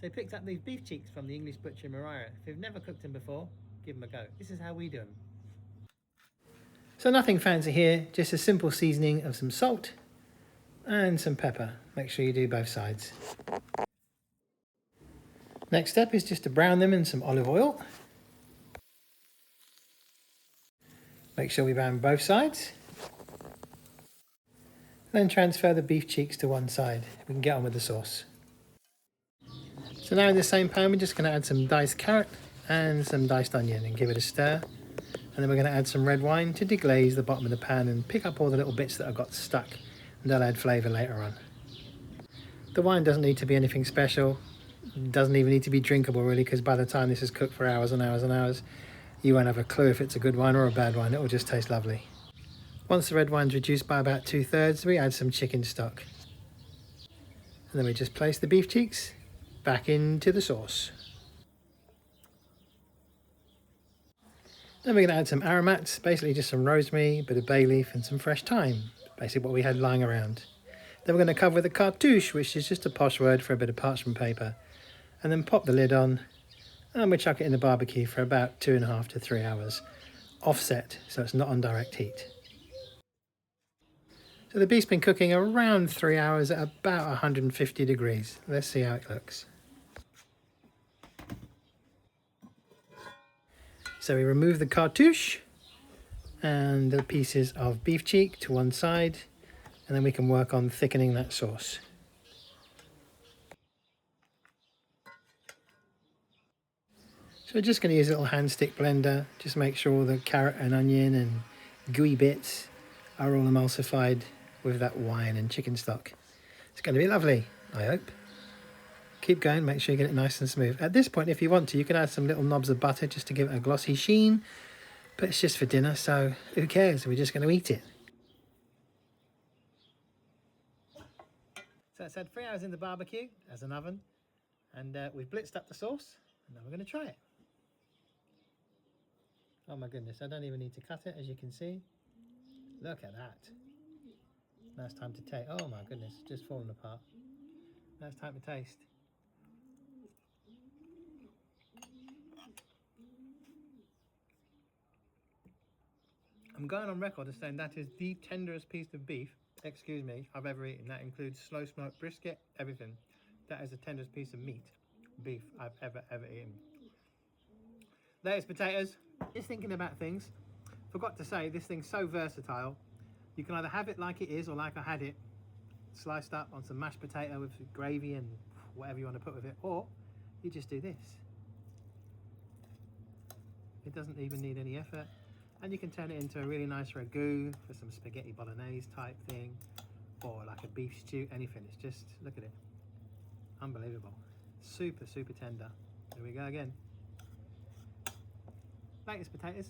So I picked up these beef cheeks from the English butcher in Mariah. If you've never cooked them before, give them a go. This is how we do them. So nothing fancy here, just a simple seasoning of some salt and some pepper. Make sure you do both sides. Next step is just to brown them in some olive oil. Make sure we brown both sides. Then transfer the beef cheeks to one side. We can get on with the sauce. So now in the same pan, we're just going to add some diced carrot and some diced onion and give it a stir. And then we're going to add some red wine to deglaze the bottom of the pan and pick up all the little bits that have got stuck, and they'll add flavour later on. The wine doesn't need to be anything special. It doesn't even need to be drinkable really, because by the time this is cooked for hours and hours and hours, you won't have a clue if it's a good wine or a bad wine. It will just taste lovely. Once the red wine's reduced by about 2/3, we add some chicken stock. And then we just place the beef cheeks back into the sauce. Then we're going to add some aromats, basically just some rosemary, a bit of bay leaf and some fresh thyme, basically what we had lying around. Then we're going to cover with a cartouche, which is just a posh word for a bit of parchment paper, and then pop the lid on, and we chuck it in the barbecue for about 2.5 to 3 hours, offset so it's not on direct heat. So the beef's been cooking around 3 hours at about 150 degrees. Let's see how it looks. So we remove the cartouche and the pieces of beef cheek to one side, and then we can work on thickening that sauce. So we're just going to use a little hand stick blender, just make sure all the carrot and onion and gooey bits are all emulsified with that wine and chicken stock. It's going to be lovely, I hope. Keep going, make sure you get it nice and smooth. At this point, if you want to, you can add some little knobs of butter just to give it a glossy sheen, but it's just for dinner, so who cares? We're just going to eat it. So it's had 3 hours in the barbecue as an oven, and we've blitzed up the sauce, and now we're going to try it. Oh my goodness, I don't even need to cut it, as you can see. Look at that. Now it's time to taste. Oh my goodness, it's just fallen apart. Now it's time to taste. I'm going on record as saying that is the tenderest piece of beef, excuse me, I've ever eaten. That includes slow smoked brisket, everything. That is the tenderest piece of meat, beef I've ever eaten. There's potatoes. Just thinking about things, forgot to say this thing's so versatile. You can either have it like it is or like I had it, sliced up on some mashed potato with gravy and whatever you want to put with it, or you just do this. It doesn't even need any effort. And you can turn it into a really nice ragu for some spaghetti bolognese type thing, or like a beef stew, anything. It's just, look at it. Unbelievable. Super, super tender. Here we go again. Latest potatoes.